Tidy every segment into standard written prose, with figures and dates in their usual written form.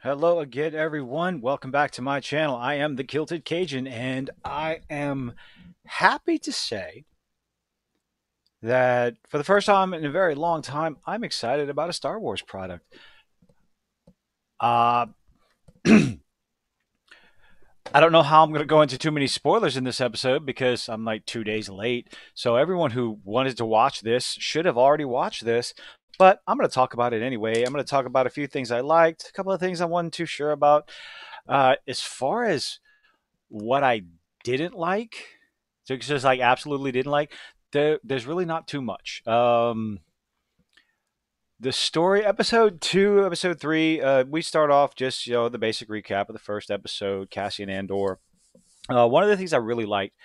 Hello again, everyone. Welcome back to my channel. I am the Kilted Cajun, and I am happy to say that for the first time in a very long time, I'm excited about a Star Wars product. Uh, I don't know how I'm going to go into too many spoilers in this episode because I'm like 2 days late. So everyone who wanted to watch this should have already watched this. But I'm going to talk about it anyway. I'm going to talk about a few things I liked, a couple of things I wasn't too sure about. As far as what I didn't like, so it's just like absolutely didn't like, there's really not too much. The story, episode two, episode three, we start off just the basic recap of the first episode, Cassian Andor. One of the things I really liked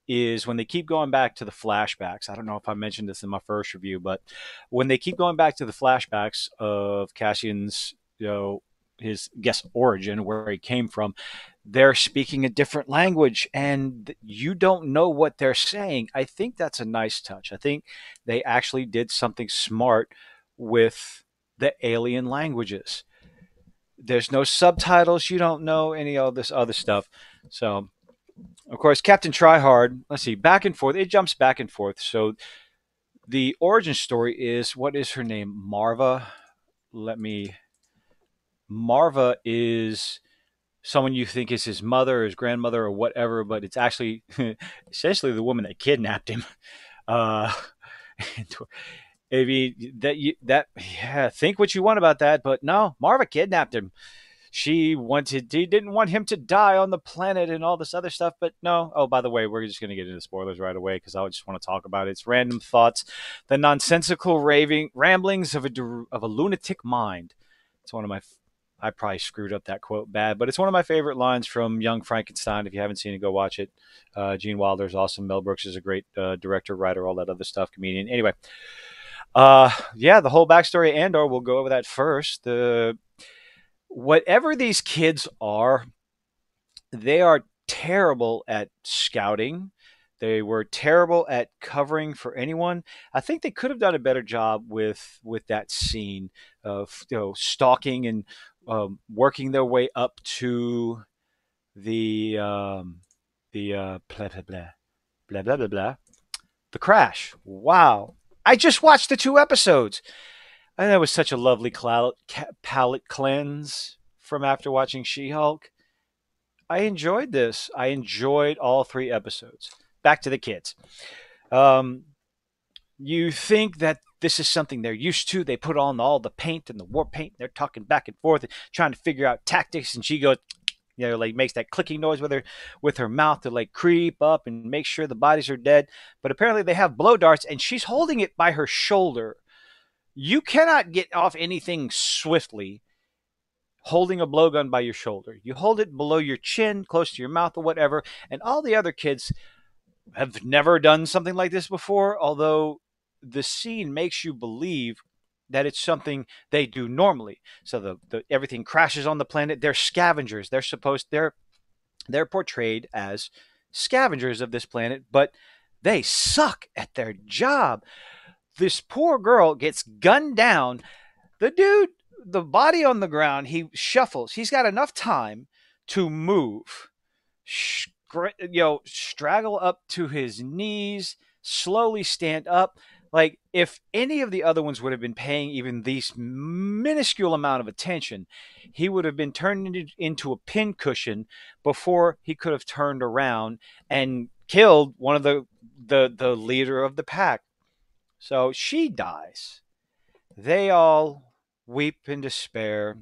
is when they keep going back to the flashbacks. I don't know if I mentioned this in my first review, but when they keep going back to the flashbacks of Cassian's, his guess origin, where he came from, they're speaking a different language and you don't know what they're saying. I think that's a nice touch. I think they actually did something smart with the alien languages. There's no subtitles. You don't know any of this other stuff. So of course, Captain Tryhard, let's see, back and forth. It jumps back and forth. So the origin story is, what is her name? Marva. Let me. Marva is someone you think is his mother or his grandmother or whatever, but it's actually essentially the woman that kidnapped him. Uh, maybe that yeah, think what you want about that, but no, Marva kidnapped him. He didn't want him to die on the planet and all this other stuff, but no. Oh, by the way, we're just going to get into spoilers right away because I just want to talk about it. It's random thoughts, the nonsensical ramblings of a lunatic mind. It's one of my I probably screwed up that quote bad, but it's one of my favorite lines from Young Frankenstein. If you haven't seen it, go watch it. Gene Wilder's awesome. Mel Brooks is a great director, writer, all that other stuff, comedian. Anyway, yeah, the whole backstory of Andor. We'll go over that first. Whatever these kids are, they are terrible at scouting. They were terrible at covering for anyone. I think they could have done a better job with that scene of stalking and working their way up to the blah blah blah blah blah blah blah the crash. Wow! I just watched the two episodes. And that was such a lovely palate cleanse from after watching She-Hulk. I enjoyed this. I enjoyed all three episodes. Back to the kids. Um, you think that this is something they're used to. They put on all the paint and the war paint. And they're talking back and forth and trying to figure out tactics. And she goes, like makes that clicking noise with her mouth to like creep up and make sure the bodies are dead. But apparently they have blow darts, and she's holding it by her shoulder. You cannot get off anything swiftly holding a blowgun by your shoulder. You hold it below your chin, close to your mouth, or whatever. And all the other kids have never done something like this before, although the scene makes you believe that it's something they do normally. So everything crashes on the planet. They're scavengers. They're portrayed as scavengers of this planet, but they suck at their job. This poor girl gets gunned down. The dude, the body on the ground, he shuffles. He's got enough time to move, straggle up to his knees, slowly stand up. Like, if any of the other ones would have been paying even this minuscule amount of attention, he would have been turned into a pincushion before he could have turned around and killed one of the leader of the pack. So she dies. They all weep in despair.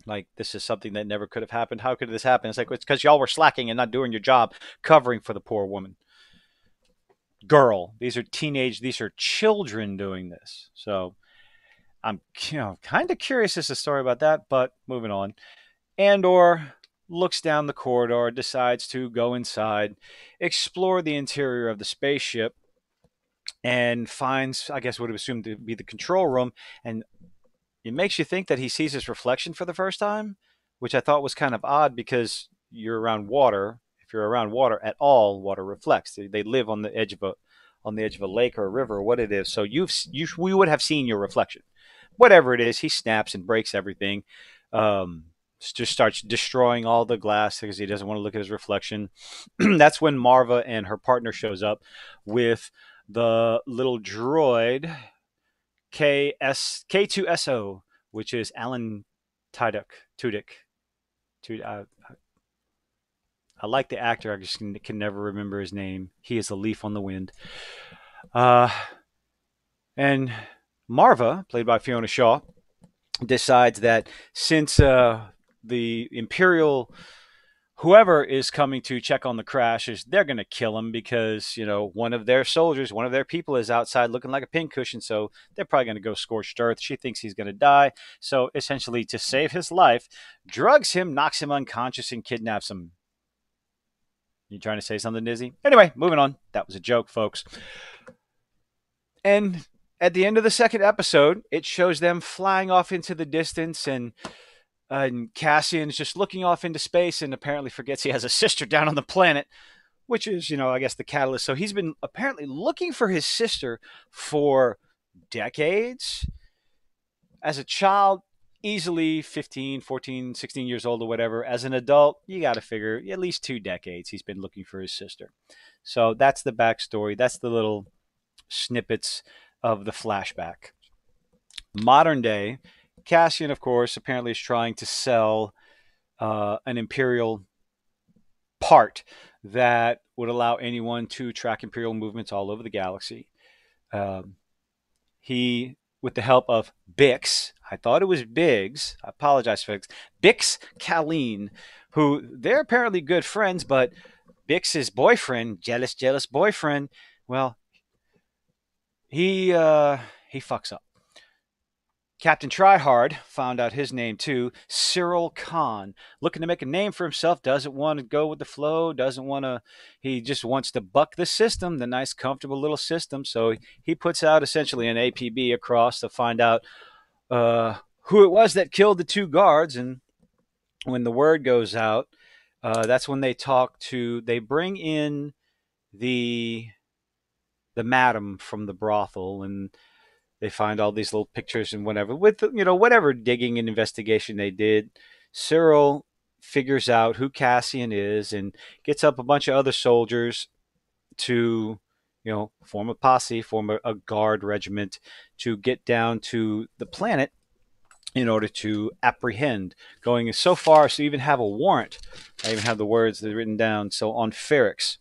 Like, this is something that never could have happened. How could this happen? It's like, it's because y'all were slacking and not doing your job covering for the poor woman. Girl. These are children doing this. So I'm kind of curious as to the story about that, but moving on. Andor looks down the corridor, decides to go inside, explore the interior of the spaceship, and finds, I guess, what he assumed to be the control room. And it makes you think that he sees his reflection for the first time, which I thought was kind of odd because you're around water. If you're around water at all, water reflects. They live on the edge of a lake or a river or what it is. So we would have seen your reflection. Whatever it is, he snaps and breaks everything. Um, just starts destroying all the glass because he doesn't want to look at his reflection. That's when Marva and her partner shows up with the little droid K2SO, which is Alan Tudyk. I like the actor. I just can never remember his name. He is a leaf on the wind. Uh, and Marva, played by Fiona Shaw, decides that since the Imperial whoever is coming to check on the crash is they're going to kill him because one of their soldiers, one of their people is outside looking like a pincushion, so they're probably going to go scorched earth. She thinks he's going to die, so essentially to save his life, drugs him, knocks him unconscious, and kidnaps him. You trying to say something, Dizzy? Anyway, moving on. That was a joke, folks. And at the end of the second episode, it shows them flying off into the distance, and Cassian's just looking off into space and apparently forgets he has a sister down on the planet, which is, I guess the catalyst. So he's been apparently looking for his sister for decades. As a child, easily 15, 14, 16 years old or whatever. As an adult, you got to figure at least 2 decades he's been looking for his sister. So that's the backstory. That's the little snippets of the flashback. Modern day, Cassian, of course, apparently is trying to sell an Imperial part that would allow anyone to track Imperial movements all over the galaxy. He, with the help of Bix, I thought it was Biggs, I apologize for Bix Colleen, who they're apparently good friends, but Bix's boyfriend, jealous boyfriend, well, he fucks up. Captain Tryhard found out his name too, Cyril Khan, looking to make a name for himself, doesn't want to go with the flow, he just wants to buck the system, the nice, comfortable little system. So he puts out essentially an APB across to find out who it was that killed the 2 guards. And when the word goes out, that's when they bring in the madam from the brothel, and they find all these little pictures and whatever. With whatever digging and investigation they did, Cyril figures out who Cassian is and gets up a bunch of other soldiers to form a posse, form a guard regiment to get down to the planet in order to apprehend. Going so far as to even have a warrant. I even have the words that are written down. So on Ferrix.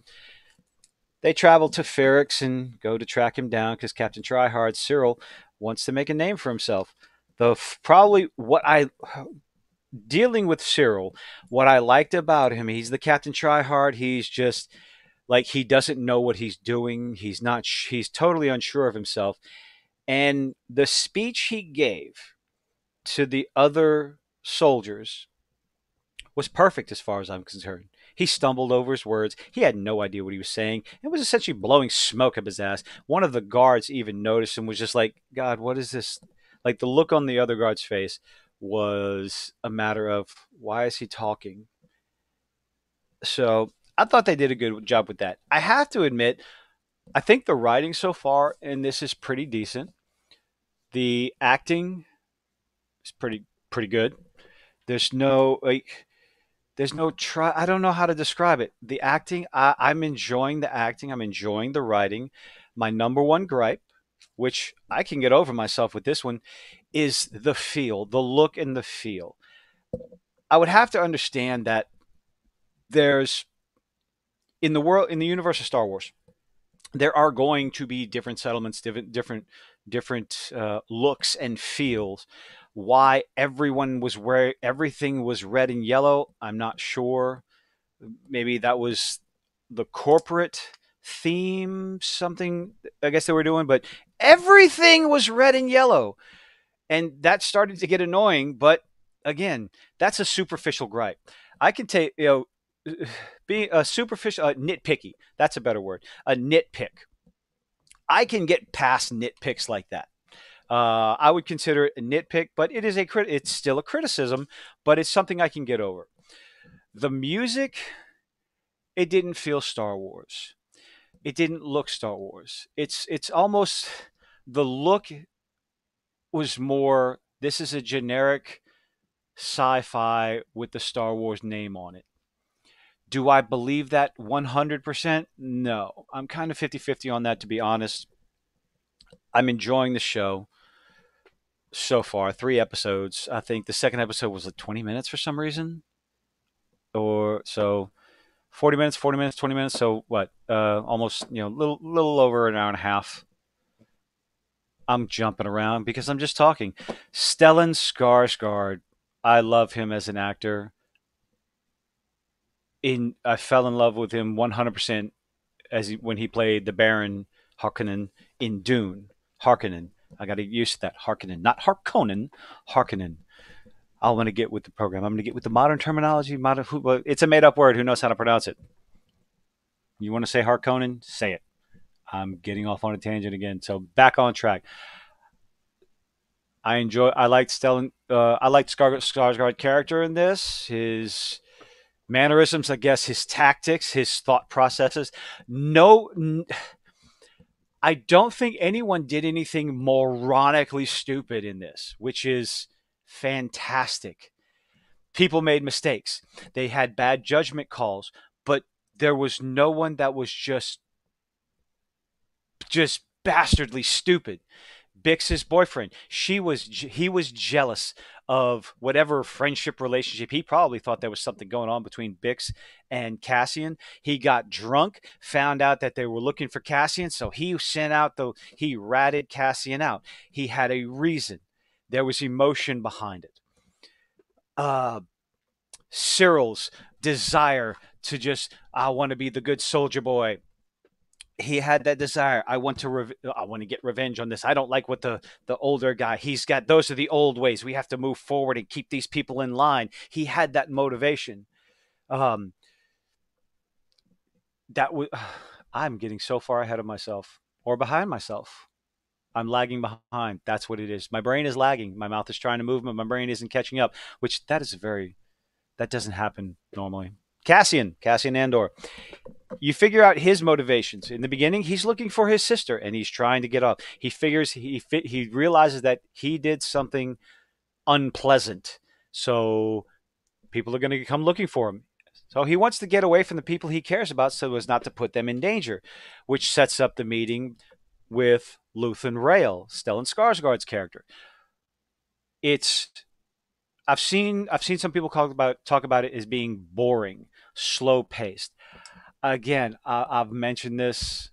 They travel to Ferrix and go to track him down because Captain Tryhard, Cyril, wants to make a name for himself. Dealing with Cyril, what I liked about him, he's the Captain Tryhard. He's just like, he doesn't know what he's doing. He's totally unsure of himself. And the speech he gave to the other soldiers was perfect as far as I'm concerned. He stumbled over his words. He had no idea what he was saying. It was essentially blowing smoke up his ass. One of the guards even noticed and was just like, God, what is this? Like, the look on the other guard's face was a matter of, why is he talking? So I thought they did a good job with that. I have to admit, I think the writing so far in this is pretty decent. The acting is pretty good. There's no I don't know how to describe it. The acting, I'm enjoying the acting. I'm enjoying the writing. My number one gripe, which I can get over myself with this one, is the feel, the look and the feel. I would have to understand that there's, in the universe of Star Wars, there are going to be different settlements, different looks and feels. Why everything was red and yellow, I'm not sure. Maybe that was the corporate theme, something I guess they were doing, but everything was red and yellow. And that started to get annoying, but again, that's a superficial gripe. I can take, being a superficial, nitpicky, that's a better word, a nitpick. I can get past nitpicks like that. I would consider it a nitpick, but it's still a criticism, but it's something I can get over. The music, it didn't feel Star Wars. It didn't look Star Wars. It's almost, the look was more, this is a generic sci-fi with the Star Wars name on it. Do I believe that 100%? No. I'm kind of 50-50 on that, to be honest. I'm enjoying the show so far. 3 episodes. I think the second episode was like 20 minutes for some reason. Or so 40 minutes, 40 minutes, 20 minutes. So what? Almost, little over an hour and a half. I'm jumping around because I'm just talking. Stellan Skarsgård. I love him as an actor. I fell in love with him 100% when he played the Baron Harkonnen in Dune. Harkonnen. I got to use that. Harkonnen, not Harkonnen. Harkonnen. I want to get with the program. I'm going to get with the modern terminology. It's a made-up word. Who knows how to pronounce it? You want to say Harkonnen? Say it. I'm getting off on a tangent again. So back on track. I liked Stellan. I liked Skarsgård character in this. His mannerisms, I guess, his tactics, his thought processes. No, I don't think anyone did anything moronically stupid in this, which is fantastic. People made mistakes. They had bad judgment calls, but there was no one that was just bastardly stupid. Bix's boyfriend, he was jealous of whatever friendship relationship. He probably thought there was something going on between Bix and Cassian. He got drunk, found out that they were looking for Cassian, so he ratted Cassian out. He had a reason. There was emotion behind it. Uh Cyril's desire to just, I want to be the good soldier boy. He had that desire. I want to get revenge on this. I don't like what the older guy. He's got, those are the old ways. We have to move forward and keep these people in line. He had that motivation. Um, that was. I'm getting so far ahead of myself or behind myself. I'm lagging behind. That's what it is. My brain is lagging. My mouth is trying to move, but my brain isn't catching up. Which that doesn't happen normally. Cassian Andor. You figure out his motivations. In the beginning, he's looking for his sister and he's trying to get off. He realizes that he did something unpleasant. So people are going to come looking for him. So he wants to get away from the people he cares about so as not to put them in danger, which sets up the meeting with Luthen Rael, Stellan Skarsgård's character. It's I've seen some people talk about it as being boring, slow paced. Again, I've mentioned this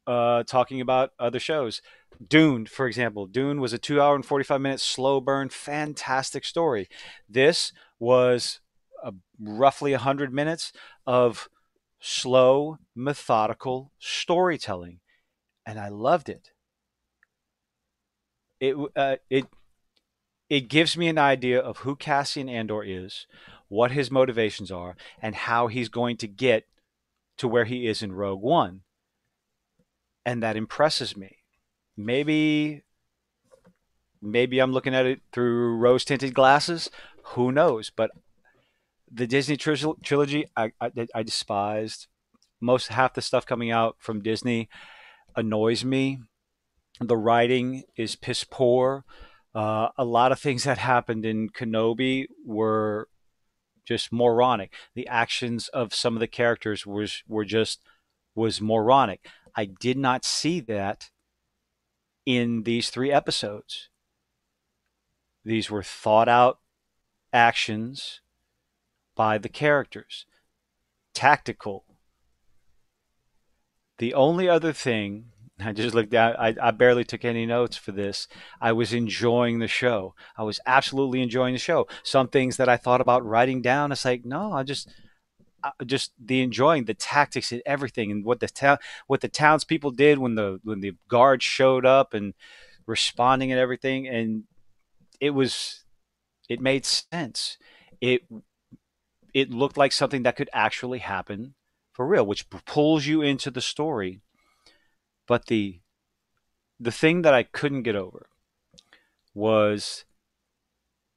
talking about other shows. Dune, for example. Dune was a 2 hour and 45 minute slow burn, fantastic story. This was roughly 100 minutes of slow, methodical storytelling, and I loved it. It gives me an idea of who Cassian Andor is, what his motivations are, and how he's going to get to where he is in Rogue One. And that impresses me. Maybe I'm looking at it through rose tinted glasses. Who knows? But the Disney trilogy, I despised. Most half the stuff coming out from Disney annoys me. The writing is piss poor. A lot of things that happened in Kenobi were just moronic. The actions of some of the characters was moronic. I did not see that in these 3 episodes. These were thought out actions by the characters, tactical. The only other thing, I just looked down, I barely took any notes for this. I was enjoying the show. I was absolutely enjoying the show. Some things that I thought about writing down, it's like, no, just the enjoying the tactics and everything, and what the townspeople did when the guards showed up and responding and everything, and it was it made sense. It it looked like something that could actually happen for real, which pulls you into the story. But the thing that I couldn't get over was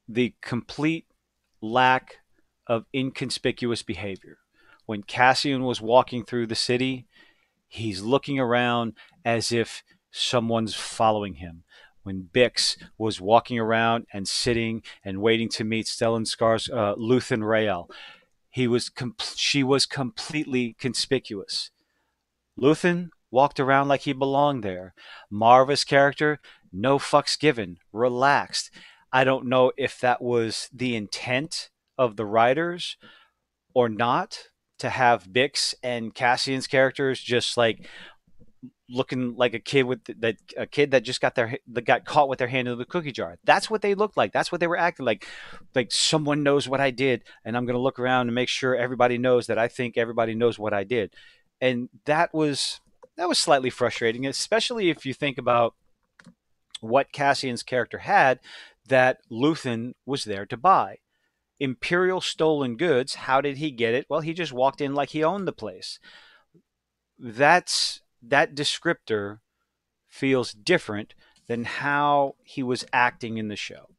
the complete lack of inconspicuous behavior. When Cassian was walking through the city, he's looking around as if someone's following him. when Bix was walking around and sitting and waiting to meet Stellan Skarsgård, Luthen Rael. She was completely conspicuous. Luthen walked around like he belonged there. Marva's character, no fucks given, relaxed. I don't know if that was the intent of the writers or not, to have Bix and Cassian's characters just like looking like a kid with that a kid that just that got caught with their hand in the cookie jar. That's what they looked like. That's what they were acting like. Like someone knows what I did, and I'm going to look around and make sure everybody knows that I think everybody knows what I did. And that was slightly frustrating, especially if you think about what Cassian's character had that Luthen was there to buy. Imperial stolen goods. How did he get it? Well, he just walked in like he owned the place. That descriptor feels different than how he was acting in the show.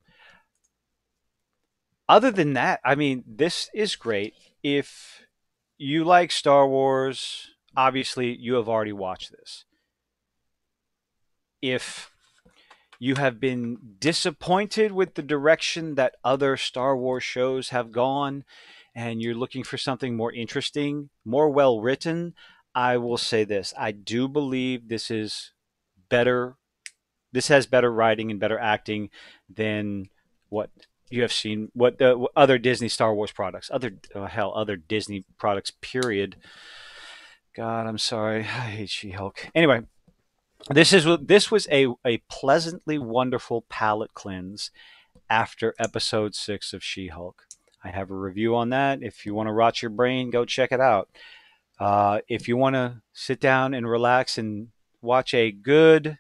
Other than that, I mean, this is great. If you like Star Wars, obviously you have already watched this. If you have been disappointed with the direction that other Star Wars shows have gone and you're looking for something more interesting, more well written, I will say this. I do believe this is better. This has better writing and better acting than what you have seen, what the other Disney Star Wars products, other Disney products, period. God, I'm sorry. I hate She-Hulk. Anyway, this was a pleasantly wonderful palate cleanse after episode 6 of She-Hulk. I have a review on that. If you want to rot your brain, go check it out. If you want to sit down and relax and watch a good,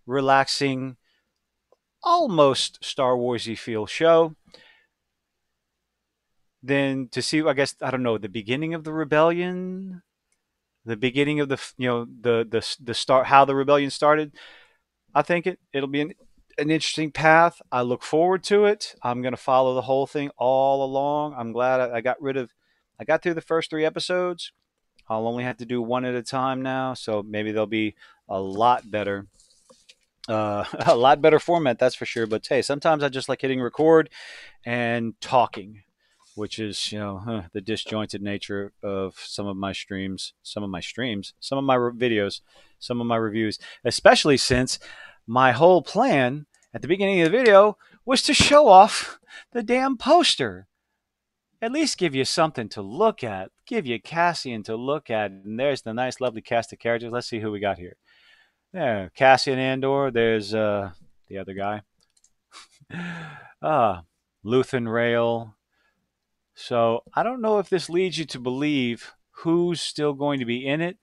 relaxing, almost Star Warsy feel show, then to see, I guess, I don't know, the beginning of the rebellion, the beginning of the start, how the rebellion started. I think it'll be an interesting path. I look forward to it. I'm going to follow the whole thing all along. I'm glad I got through the first 3 episodes. I'll only have to do one at a time now, so maybe they'll be a lot better. A lot better format, that's for sure. But hey, sometimes I just like hitting record and talking, which is the disjointed nature of some of my streams, some of my videos, some of my reviews, especially since my whole plan at the beginning of the video was to show off the damn poster. At least give you something to look at, give you Cassian to look at, and there's the nice, lovely cast of characters. Let's see who we got here. Yeah, Cassian Andor. There's the other guy. Luthen Rail. So I don't know if this leads you to believe who's still going to be in it.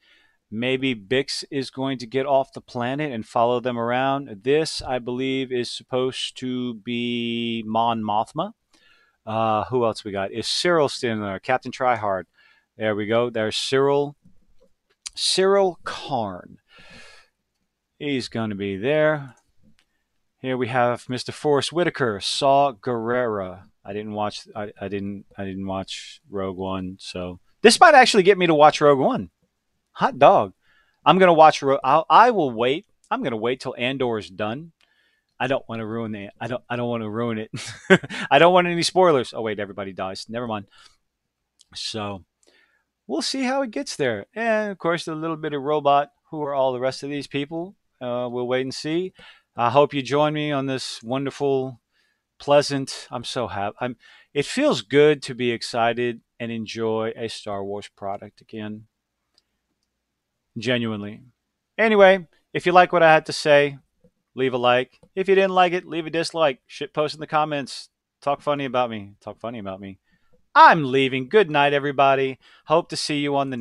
Maybe Bix is going to get off the planet and follow them around. This, I believe, is supposed to be Mon Mothma. Who else we got? Is Cyril still in there? Captain Tryhard. There we go. There's Cyril. Cyril Karn. He's going to be there. Here we have Mr. Forrest Whitaker, Saw Gerrera. I didn't watch Rogue One, so this might actually get me to watch Rogue One. Hot dog. I'm gonna watch. I will wait. I'm gonna wait till Andor is done. I don't want to ruin it. I don't want to ruin it. I don't want any spoilers. Oh wait, everybody dies. Never mind. So we'll see how it gets there. And of course, the little bit of robot. Who are all the rest of these people? We'll wait and see. I hope you join me on this wonderful, pleasant. I'm so happy. It feels good to be excited and enjoy a Star Wars product again. Genuinely. Anyway, if you like what I had to say, leave a like. If you didn't like it, leave a dislike. Shit post in the comments. Talk funny about me. I'm leaving. Good night, everybody. Hope to see you on the